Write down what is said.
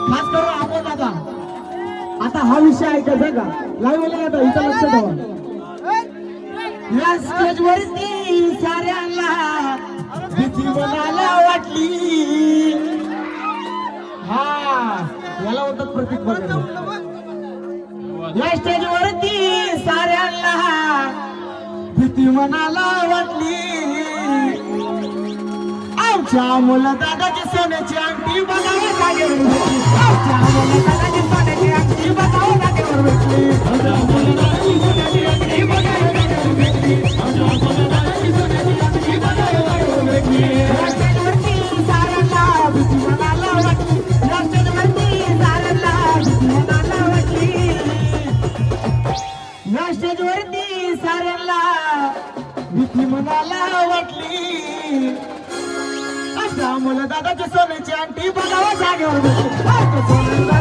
खास करून आपण दादा आता हा विषय ऐकायचा का लाईव्ह ला आता इथं लक्ष ठेवा या स्टेज वरती साऱ्यांना भीती मनाला वाटली हा याला होतात प्रतीक बघा या स्टेज वरती साऱ्यांना भीती मनाला वाटली आमच्या मुला दादाची सोन्याची अंगठी बघावं लागेल आमच्या मुला दादाची सोन्याची अंगठी बघावं लागेल भेटली आमच्या मुला दादाची सोन्याची अंगठी बघावं लागेल भेटली आमच्या मुला दादाची सोन्याची अंगठी बघावं लागेल भेटली या स्टेजवरती साऱ्यांना भीती मनाला वाटली या स्टेजवरती साऱ्यांना भीती मनाला वाटली या स्टेजवरती साऱ्यांना भीती मनाला वाटली मुलं दादाची सोन्याची अंगठी बघावं जागेवर